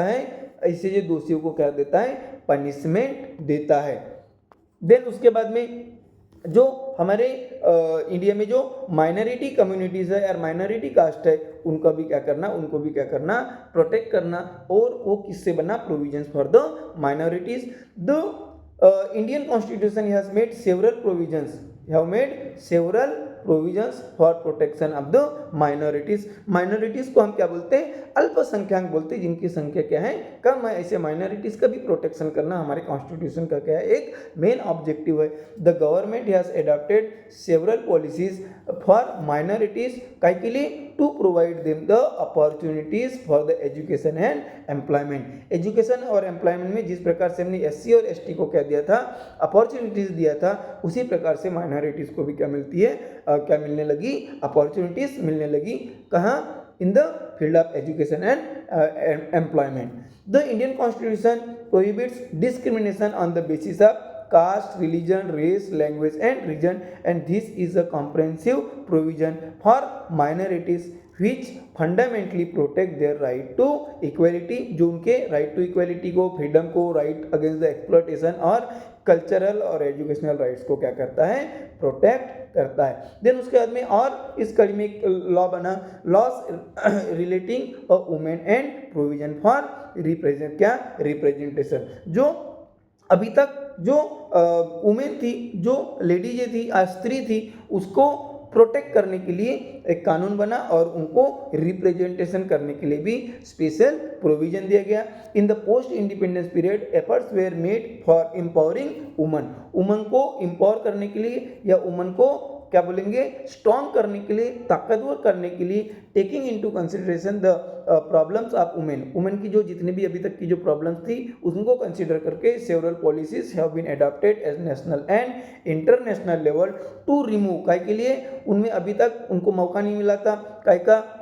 है, ऐसे ये दोषियों को क्या देता है, पनिशमेंट देता है। देन उसके बाद में जो हमारे इंडिया में जो माइनॉरिटी कम्युनिटीज़ है और माइनॉरिटी कास्ट है, उनको भी क्या करना, प्रोटेक्ट करना। और वो किससे बना, provisions for the minorities. The Indian constitution has made several provisions for protection of the minorities. Minorities को हम क्या बोलते हैं, अल्पसंख्यक बोलते हैं, जिनकी संख्या क्या है, कम है। ऐसे माइनॉरिटीज का भी प्रोटेक्शन करना हमारे कॉन्स्टिट्यूशन का क्या है, एक मेन ऑब्जेक्टिव है। The government has adopted several policies for minorities, काय के लिए, to provide them the opportunities for the education and employment. Education और एम्प्लॉयमेंट में जिस प्रकार से हमने एससी और एसटी को क्या दिया था, अपॉर्चुनिटीज दिया था, उसी प्रकार से माइनॉरिटीज को भी क्या मिलती है, क्या मिलने लगी, अपॉर्चुनिटीज मिलने लगी। कहाँ, in the field of education and employment. The Indian constitution prohibits discrimination on the basis of caste, religion, race, language and region, and this is a comprehensive provision for minorities which fundamentally protect their right to equality, जो उनके right to equality को, freedom को, right against the exploitation और cultural और educational rights को क्या करता है, प्रोटेक्ट करता है। देन उसके बाद में और इस कड़ी में एक लॉ बना, laws relating a women and provision for representation. जो अभी तक जो वुमेन थी, जो लेडीज थी, स्त्री थी, उसको प्रोटेक्ट करने के लिए एक कानून बना और उनको रिप्रेजेंटेशन करने के लिए भी स्पेशल प्रोविजन दिया गया। In the post independence period efforts were made for empowering woman को एम्पावर करने के लिए, या वुमन को क्या बोलेंगे, स्ट्रॉन्ग करने के लिए, ताकतवर करने के लिए, taking into consideration the problems of women की जो जितनी भी अभी तक की जो प्रॉब्लम्स थी उनको कंसीडर करके several policies have been adopted as national and international level to remove, काय के लिए, उनमें अभी तक उनको मौका नहीं मिला था, काय का,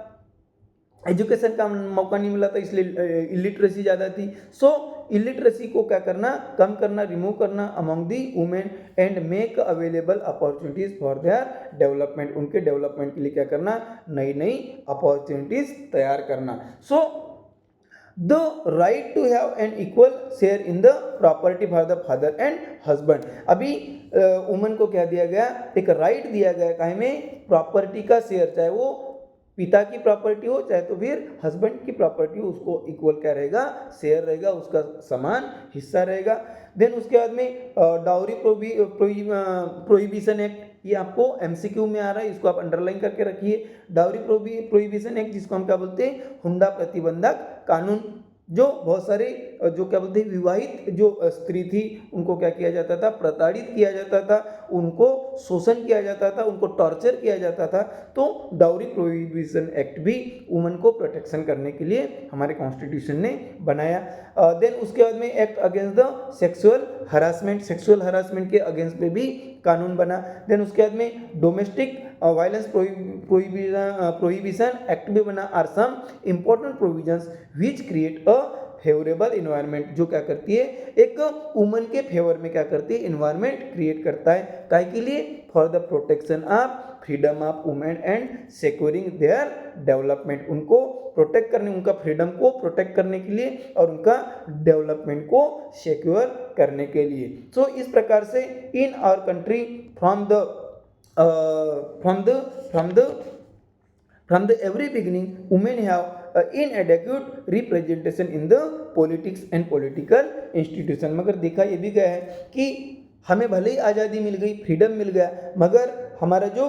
एजुकेशन का मौका नहीं मिला था, इसलिए इलिटरेसी ज़्यादा थी। सो इलिटरेसी को क्या करना, कम करना, रिमूव करना among the women and make available opportunities for their development, उनके डेवलपमेंट के लिए क्या करना, नई नई अपॉर्चुनिटीज तैयार करना। So the right to have an equal share in the property for the father and husband. अभी वुमेन को क्या दिया गया, एक राइट दिया गया, काहे में, प्रॉपर्टी का शेयर, चाहे वो पिता की प्रॉपर्टी हो चाहे तो फिर हस्बैंड की प्रॉपर्टी हो, उसको इक्वल क्या रहेगा, शेयर रहेगा, उसका समान हिस्सा रहेगा। देन उसके बाद में डाउरी प्रोहिबिशन एक्ट, ये आपको एमसीक्यू में आ रहा है, इसको आप अंडरलाइन करके रखिए। डाउरी प्रोहिबिशन एक्ट, जिसको हम क्या बोलते हैं, हुंडा प्रतिबंधक कानून। जो बहुत सारे जो क्या बोलते हैं, विवाहित जो स्त्री थी, उनको क्या किया जाता था, प्रताड़ित किया जाता था, उनको शोषण किया जाता था, उनको टॉर्चर किया जाता था। तो डाउरी प्रोहिबिशन एक्ट भी वुमेन को प्रोटेक्शन करने के लिए हमारे कॉन्स्टिट्यूशन ने बनाया। देन उसके बाद में act against the sexual harassment के अगेंस्ट में भी कानून बना। देन उसके बाद में डोमेस्टिक वायलेंस प्रोहिबिशन एक्ट भी बना। Are some important provisions which create a favourable environment, जो क्या करती है, एक वुमन के फेवर में क्या करती है, इन्वायरमेंट क्रिएट करता है, काय के लिए, for the protection of freedom of women and securing their development, उनको प्रोटेक्ट करने, उनका फ्रीडम को प्रोटेक्ट करने के लिए और उनका डेवलपमेंट को सिक्योर करने के लिए। सो इस प्रकार से in our country from the every beginning women have inadequate representation in the politics and political institution। मगर देखा ये भी गया है कि हमें भले ही आज़ादी मिल गई, फ्रीडम मिल गया, मगर हमारा जो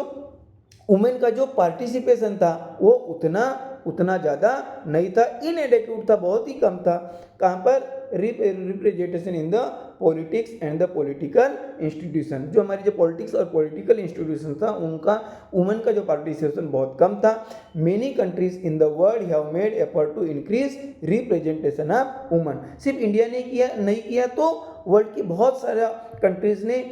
वुमेन का जो पार्टिसिपेशन था वो उतना उतना ज़्यादा नहीं था, इनएडेक्वेट था, बहुत ही कम था। कहाँ पर? Representation in the politics and the political institution, जो हमारी जो पॉलिटिक्स और पॉलिटिकल इंस्टीट्यूशन था उनका वुमेन का जो पार्टिसिपेशन बहुत कम था। Many countries in the world have made effort to increase representation of women. सिर्फ इंडिया ने किया नहीं किया तो वर्ल्ड की बहुत सारा कंट्रीज ने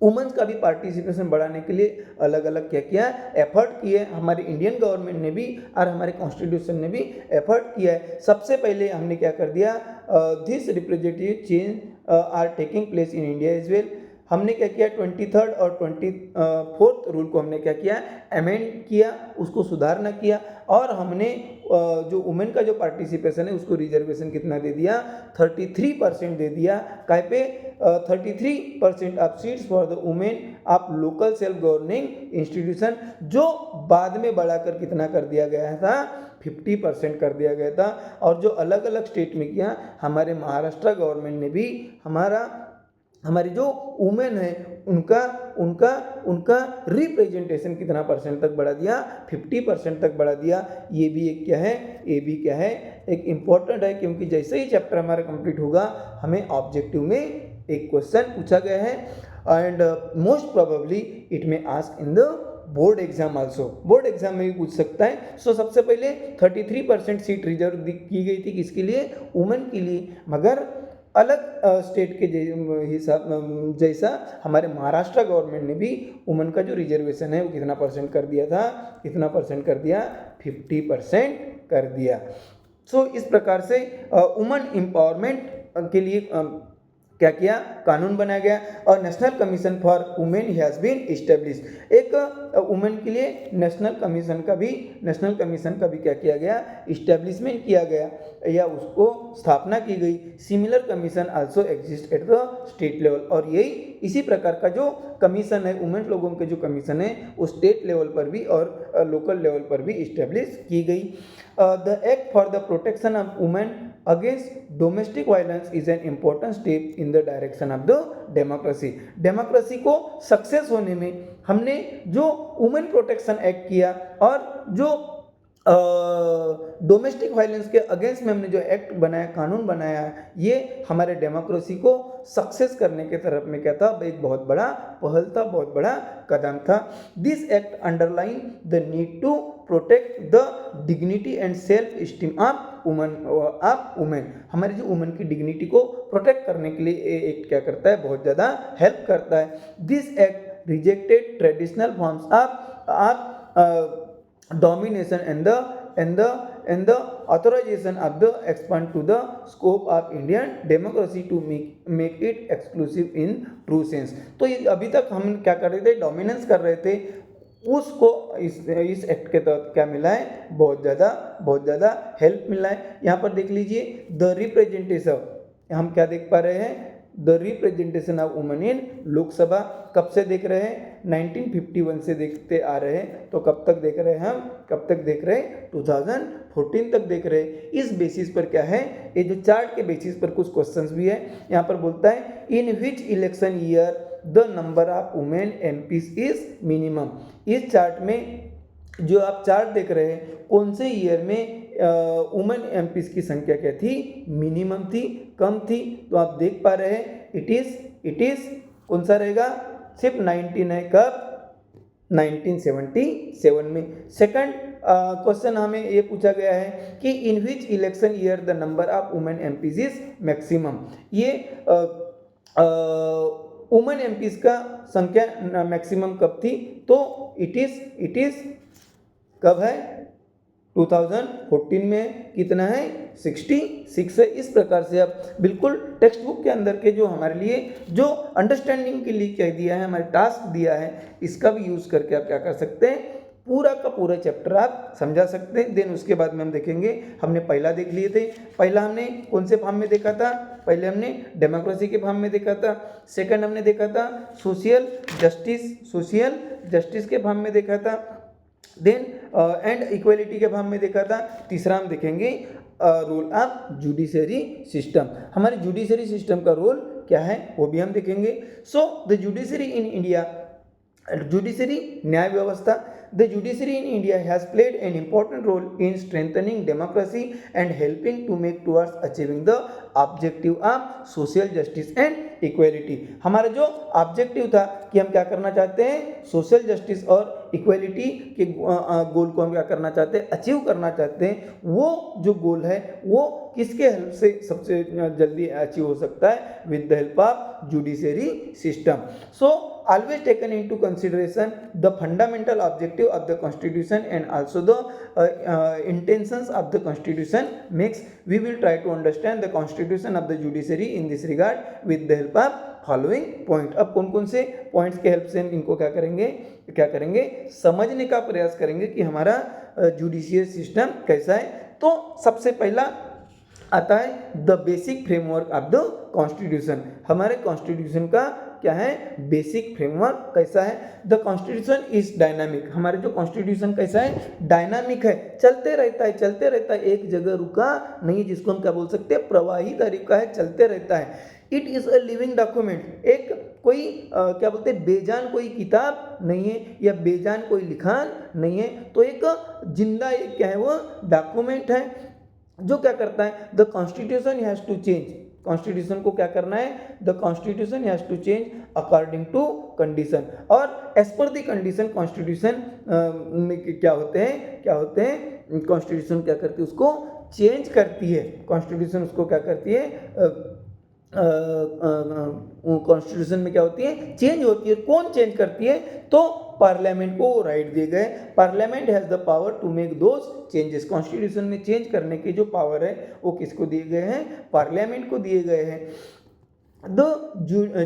वुमेन्स का भी पार्टिसिपेशन बढ़ाने के लिए अलग अलग क्या किया, एफर्ट किए। हमारे इंडियन गवर्नमेंट ने भी और हमारे कॉन्स्टिट्यूशन ने भी एफर्ट किया है। सबसे पहले हमने क्या कर दिया, this representative change are taking place in India as well. हमने क्या किया, 23rd और 24th रूल को हमने क्या किया, अमेंड किया, उसको सुधारना किया। और हमने जो वुमेन का जो पार्टिसिपेशन है उसको रिजर्वेशन कितना दे दिया, 33% दे दिया। काय पे? 33% of seats for the women of local self governing institution, जो बाद में बढ़ाकर कितना कर दिया गया था, 50% कर दिया गया था। और जो अलग अलग स्टेट में किया, हमारे महाराष्ट्र गवर्नमेंट ने भी हमारी जो वुमेन है उनका उनका उनका रिप्रेजेंटेशन कितना परसेंट तक बढ़ा दिया, 50% तक बढ़ा दिया। ये भी एक क्या है, ये भी क्या है, एक इम्पोर्टेंट है, क्योंकि जैसे ही चैप्टर हमारा कंप्लीट होगा हमें ऑब्जेक्टिव में एक क्वेश्चन पूछा गया है एंड मोस्ट प्रोबेबली इट में ask in the board exam also, board exam में भी पूछ सकता है। सो सबसे पहले 33% सीट रिजर्व की गई थी किसके लिए, वुमेन के लिए, मगर अलग स्टेट के हिसाब जैसा हमारे महाराष्ट्र गवर्नमेंट ने भी वुमेन का जो रिजर्वेशन है वो कितना परसेंट कर दिया था, कितना परसेंट कर दिया, 50% कर दिया। सो इस प्रकार से वुमेन एम्पावरमेंट के लिए क्या किया, कानून बनाया गया। और national commission for women has been establish, एक वुमेन के लिए नेशनल कमीशन का भी क्या किया गया, इस्टेब्लिशमेंट किया गया या उसको स्थापना की गई। Similar commission also exist at the state level, और यही इसी प्रकार का जो कमीशन है, वुमेन लोगों के जो कमीशन है वो स्टेट लेवल पर भी और लोकल लेवल पर भी इस्टेब्लिश की गई। The act for the protection of women against domestic violence is an important step in the direction of the democracy. Democracy को सक्सेस होने में हमने जो वुमेन प्रोटेक्शन एक्ट किया और जो डोमेस्टिक वायलेंस के अगेंस्ट में हमने जो एक्ट बनाया, कानून बनाया, ये हमारे डेमोक्रेसी को सक्सेस करने के तरफ में क्या था, एक बहुत बड़ा पहल था, बहुत बड़ा कदम था। This act underline the need to protect the dignity and self esteem of women. हमारी जो वुमेन की डिग्निटी को प्रोटेक्ट करने के लिए ये एक्ट क्या करता है, बहुत ज़्यादा हेल्प करता है। This act rejected traditional forms of domination and the authorization of the expand to the scope of Indian democracy to make it exclusive in true sense। तो ये अभी तक हम क्या कर रहे थे, डोमिनेंस कर रहे थे, उसको इस एक्ट के तहत क्या मिला है, बहुत ज़्यादा हेल्प मिला है। यहाँ पर देख लीजिए, द रिप्रेजेंटेशन, हम क्या देख पा रहे हैं, the representation of women in Lok Sabha. कब से देख रहे हैं, 1951 से देखते आ रहे हैं। तो कब तक देख रहे हैं हम, कब तक देख रहे हैं, 2014 तक देख रहे हैं। इस बेसिस पर क्या है, ये जो चार्ट के बेसिस पर कुछ क्वेश्चंस भी है। यहाँ पर बोलता है, in which election year the number of women MPs is minimum. इस चार्ट में जो आप चार्ट देख रहे हैं, कौन से ईयर में वुमेन एमपीज की संख्या क्या थी, मिनिमम थी, कम थी। तो आप देख पा रहे हैं, इट इज कौन सा रहेगा, सिर्फ 19 है, कब, 1977 में। सेकंड क्वेश्चन हमें ये पूछा गया है कि in which election year the number of women MPs is maximum. ये वुमेन एमपीज का संख्या मैक्सिमम कब थी, तो इट इज कब है, 2014 में। कितना है, 66 है। इस प्रकार से आप बिल्कुल टेक्स्ट बुक के अंदर के जो हमारे लिए जो अंडरस्टैंडिंग के लिए क्या दिया है, हमारे टास्क दिया है, इसका भी यूज़ करके आप क्या कर सकते हैं, पूरा का पूरा चैप्टर आप समझा सकते हैं। देन उसके बाद में हम देखेंगे, हमने पहला देख लिए थे, पहला हमने कौन से फॉर्म में देखा था, पहले हमने डेमोक्रेसी के फॉर्म में देखा था। सेकंड हमने देखा था सोशल जस्टिस के फॉर्म में देखा था। देन एंड इक्वलिटी के फॉर्म में देखा था। तीसरा हम देखेंगे रोल ऑफ जुडिशरी सिस्टम, हमारे जुडिशरी सिस्टम का रोल क्या है वो भी हम देखेंगे। So the judiciary in India, judiciary न्याय व्यवस्था, the judiciary in India has played an important role in strengthening democracy and helping to make towards achieving the objective of social justice and equality. हमारा जो objective था कि हम क्या करना चाहते हैं, सोशल जस्टिस और इक्वेलिटी के गोल को हम क्या करना चाहते हैं, अचीव करना चाहते हैं। वो जो गोल है वो किसके हेल्प से सबसे जल्दी अचीव हो सकता है, with the help of judiciary system. So always taken into consideration the fundamental objective of the constitution and also the intentions of the constitution makes we will try to understand the constitution of the judiciary in this regard with the help of following point। अब कौन कौन से points के help से हम इनको क्या करेंगे समझने का प्रयास करेंगे कि हमारा जुडिशियल सिस्टम कैसा है। तो सबसे पहला आता है the basic framework of the constitution. हमारे कॉन्स्टिट्यूशन का क्या है, बेसिक फ्रेमवर्क कैसा है। The constitution is dynamic. हमारे जो कॉन्स्टिट्यूशन कैसा है, डायनामिक है, चलते रहता है, एक जगह रुका नहीं, जिसको हम क्या बोल सकते हैं, प्रवाही तरीका है, चलते रहता है। It is a living document. एक कोई क्या बोलते हैं, बेजान कोई किताब नहीं है या बेजान कोई लिखान नहीं है, तो एक जिंदा एक क्या है, वो डॉक्यूमेंट है जो क्या करता है, the constitution has to change. Constitution को क्या करना है, the constitution has to change according to condition, और as per the condition constitution में क्या होते हैं, कॉन्स्टिट्यूशन क्या करती है, उसको चेंज करती है। कॉन्स्टिट्यूशन उसको क्या करती है, कॉन्स्टिट्यूशन में क्या होती है, चेंज होती है। कौन चेंज करती है, तो पार्लियामेंट को राइट दिए गए। Parliament has the power to make those changes. Constitution में चेंज करने के जो पावर है वो किसको दिए गए हैं, पार्लियामेंट को दिए गए हैं। The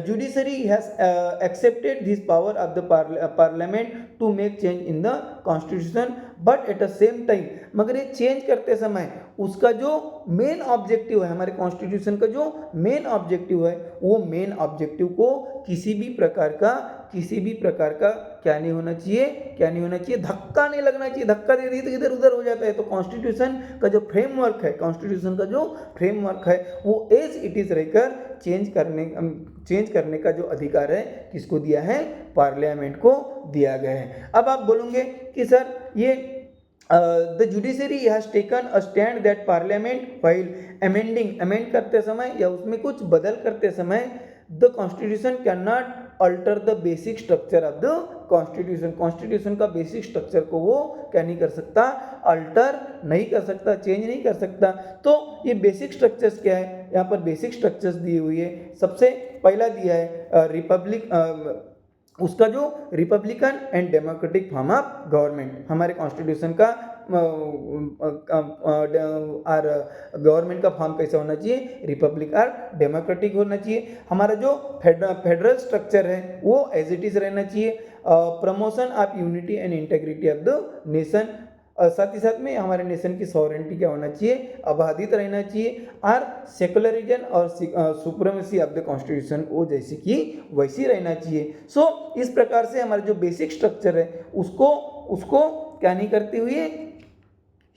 judiciary has accepted this power of the parliament to make change in the constitution, but at the same time, मगर ये चेंज करते समय उसका जो मेन ऑब्जेक्टिव है, हमारे कॉन्स्टिट्यूशन का जो मेन ऑब्जेक्टिव है, वो मेन ऑब्जेक्टिव को किसी भी प्रकार का क्या नहीं होना चाहिए, धक्का नहीं लगना चाहिए। धक्का दे दिए तो इधर उधर हो जाता है। तो कॉन्स्टिट्यूशन का जो फ्रेमवर्क है, वो एज इट इज रहकर चेंज करने का जो अधिकार है किसको दिया है, पार्लियामेंट को दिया गया है। अब आप बोलोगे कि सर ये the judiciary has taken a stand that parliament while amend करते समय या उसमें कुछ बदल करते समय, the constitution can not alter the basic structure of the constitution का बेसिक स्ट्रक्चर को वो क्या नहीं कर सकता, अल्टर नहीं कर सकता, चेंज नहीं कर सकता। तो ये बेसिक स्ट्रक्चर्स क्या है, यहाँ पर बेसिक स्ट्रक्चर्स दी हुई है। सबसे पहला दिया है रिपब्लिक, उसका जो Republican and democratic form of government. हमारे कॉन्स्टिट्यूशन का और गवर्नमेंट का फॉर्म कैसा होना चाहिए, रिपब्लिक और डेमोक्रेटिक होना चाहिए। हमारा जो फेडरल स्ट्रक्चर है वो एज इट इज रहना चाहिए। Promotion of unity and integrity of the nation, साथ ही साथ में हमारे नेशन की सॉवरेंटी क्या होना चाहिए, अबाधित रहना चाहिए। और सेकुलरिज्म और सुप्रीमेसी ऑफ द कॉन्स्टिट्यूशन वो जैसे कि वैसी रहना चाहिए। सो इस प्रकार से हमारा जो बेसिक स्ट्रक्चर है उसको क्या नहीं करते हुए,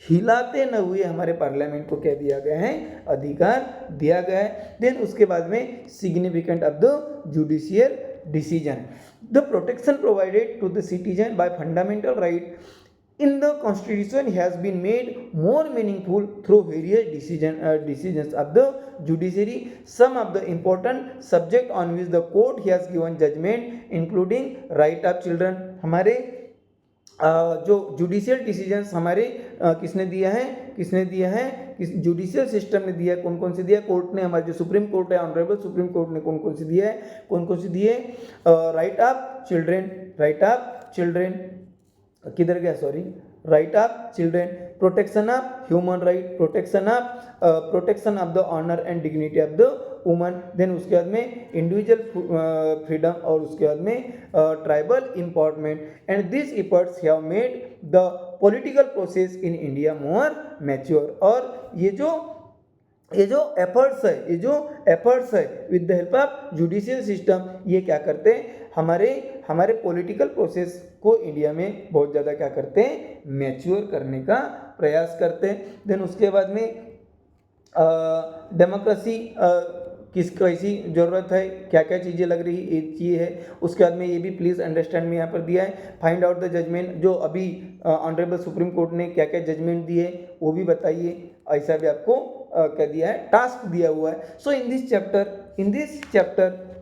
हिलाते न हुए हमारे पार्लियामेंट को क्या दिया गया है, अधिकार दिया गया है। देन उसके बाद में significant of the judicial decision, the protection provided to the citizen by fundamental right in the constitution has been made more meaningful through various decisions of the judiciary. Some of the important subject on which the court has given judgment including right of children। हमारे जो judicial decisions हमारे किसने दिया है, किस judicial system ने दिया है, कौन कौन से दिया है, कोर्ट ने, हमारे जो सुप्रीम कोर्ट है, ऑनरेबल सुप्रीम कोर्ट ने कौन कौन से दिए है, राइट ऑफ चिल्ड्रेन किधर गया, sorry, right of children, protection of human right, protection of the honour and dignity of the woman. Then उसके बाद में इंडिविजुअल फ्रीडम और उसके बाद में tribal empowerment. And this efforts have made the political process in India more mature. और ये जो एफर्ट्स है with the help of judicial system, ये क्या करते हैं, हमारे पॉलिटिकल प्रोसेस को इंडिया में बहुत ज़्यादा क्या करते हैं, मैच्योर करने का प्रयास करते हैं। देन उसके बाद में डेमोक्रेसी कैसी ज़रूरत है, क्या क्या चीज़ें लग रही ये है। उसके बाद में ये भी प्लीज़ अंडरस्टैंड में यहाँ पर दिया है। फाइंड आउट द जजमेंट, जो अभी ऑनरेबल सुप्रीम कोर्ट ने क्या क्या जजमेंट दिए वो भी बताइए। ऐसा भी आपको क्या दिया है, टास्क दिया हुआ है। सो इन दिस चैप्टर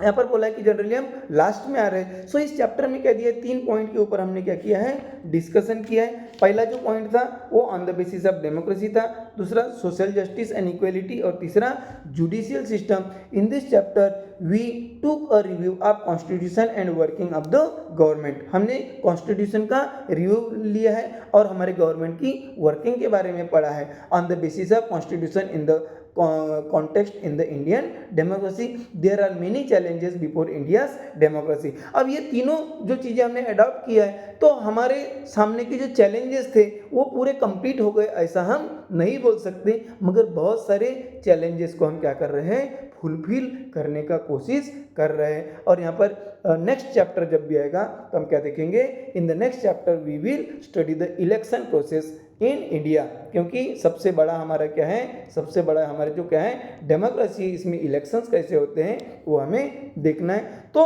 यहाँ पर बोला है कि जनरली हम लास्ट में आ रहे हैं। सो इस चैप्टर में क्या दिया है, 3 पॉइंट के ऊपर हमने क्या किया है, डिस्कशन किया है। पहला जो पॉइंट था वो on the basis of democracy था, दूसरा सोशल जस्टिस एंड इक्वलिटी, और तीसरा judicial system. In this chapter we took a review of constitution and working of the government. हमने कॉन्स्टिट्यूशन का रिव्यू लिया है और हमारे गवर्नमेंट की वर्किंग के बारे में पढ़ा है। On the basis of constitution in the context in the Indian democracy, there are many challenges before India's democracy। अब ये तीनों जो चीज़ें हमने अडॉप्ट किया है तो हमारे सामने के जो चैलेंजेस थे वो पूरे कंप्लीट हो गए ऐसा हम नहीं बोल सकते, मगर बहुत सारे चैलेंजेस को हम क्या कर रहे हैं, फुलफिल करने का कोशिश कर रहे हैं। और यहाँ पर नेक्स्ट चैप्टर जब भी आएगा तो हम क्या देखेंगे, in the next chapter we will study the election process in India, क्योंकि सबसे बड़ा हमारा क्या है, सबसे बड़ा हमारे जो क्या है डेमोक्रेसी, इसमें इलेक्शंस कैसे होते हैं वो हमें देखना है। तो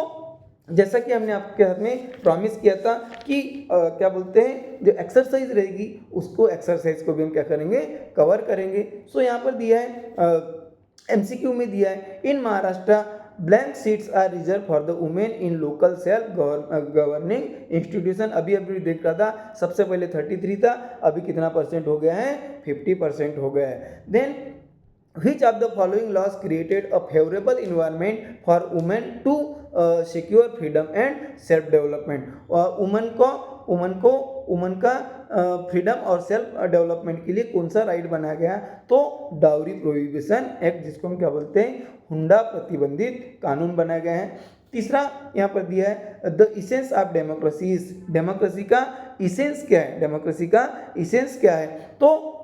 जैसा कि हमने आपके हाथ में प्रॉमिस किया था कि क्या बोलते हैं, जो एक्सरसाइज रहेगी उसको, एक्सरसाइज को भी हम क्या करेंगे, कवर करेंगे। सो यहाँ पर दिया है MCQ में दिया है, in Maharashtra blank seats are reserve for the women in local self governing institution. अभी देख रहा था, सबसे पहले 33 था, अभी कितना परसेंट हो गया है, 50% हो गया है। Then which of the following laws created a favorable environment for women to secure freedom and self development। Woman का फ्रीडम और सेल्फ डेवलपमेंट के लिए कौन सा राइट बनाया गया, तो डाउरी प्रोहिबिशन एक्ट, जिसको हम क्या बोलते हैं, हुंडा प्रतिबंधित कानून बनाया गया है। तीसरा यहाँ पर दिया है the essence of democracy. Democracy का इसेंस क्या है, डेमोक्रेसी का इसेंस क्या है, तो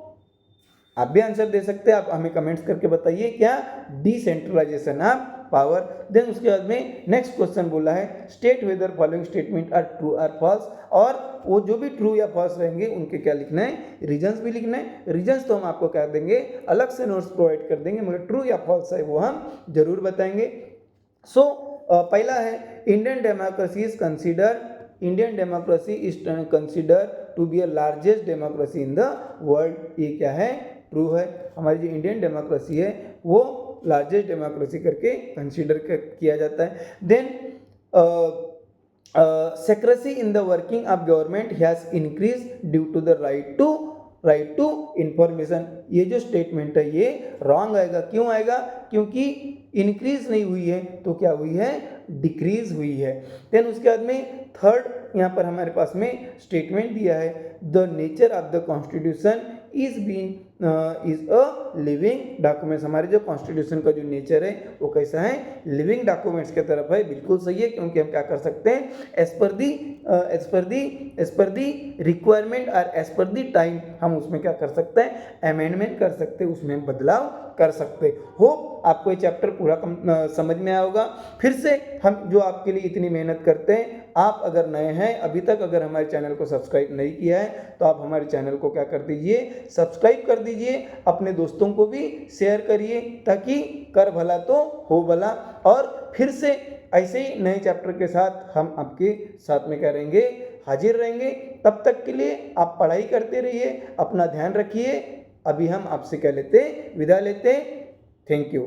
आप भी आंसर दे सकते हैं, आप हमें कमेंट्स करके बताइए क्या, डिसेंट्रलाइजेशन ऑफ पावर। देन उसके बाद में नेक्स्ट क्वेश्चन बोला है state whether following statement are true or false, और वो जो भी ट्रू या फॉल्स रहेंगे उनके क्या लिखना है, रीजंस भी लिखना है। रीजंस तो हम आपको क्या देंगे, अलग से नोट्स प्रोवाइड कर देंगे, मगर ट्रू या फॉल्स है वो हम जरूर बताएंगे। सो पहला है Indian democracy is consider to be a largest democracy in the world. ये क्या है, ट्रू है। हमारी जो इंडियन डेमोक्रेसी है वो लार्जेस्ट डेमोक्रेसी करके कंसीडर किया जाता है। Then secrecy in the working of government has increase due to the right to information. ये जो स्टेटमेंट है ये रॉन्ग आएगा, क्यों आएगा, क्योंकि इंक्रीज नहीं हुई है तो क्या हुई है, डिक्रीज हुई है। देन उसके बाद में थर्ड यहाँ पर हमारे पास में स्टेटमेंट दिया है the nature of the constitution is a living documents. हमारे जो कॉन्स्टिट्यूशन का जो नेचर है वो कैसा है, लिविंग डॉक्यूमेंट्स की तरफ है। बिल्कुल सही है, क्योंकि हम क्या कर सकते हैं, एज पर दी रिक्वायरमेंट और एज पर दी टाइम हम उसमें क्या कर सकते हैं, अमेंडमेंट कर सकते हैं, उसमें बदलाव कर सकते। होप आपको ये चैप्टर पूरा समझ में आया होगा। फिर से हम जो आपके लिए इतनी मेहनत करते हैं, आप अगर नए हैं, अभी तक अगर हमारे चैनल को सब्सक्राइब नहीं किया है तो आप हमारे चैनल को क्या कर दीजिए, सब्सक्राइब कर दीजिए, अपने दोस्तों को भी शेयर करिए, ताकि कर भला तो हो भला। और फिर से ऐसे ही नए चैप्टर के साथ हम आपके साथ में क्या रहेंगे, हाजिर रहेंगे। तब तक के लिए आप पढ़ाई करते रहिए, अपना ध्यान रखिए। अभी हम आपसे क्या लेते, विदा लेते। Thank you.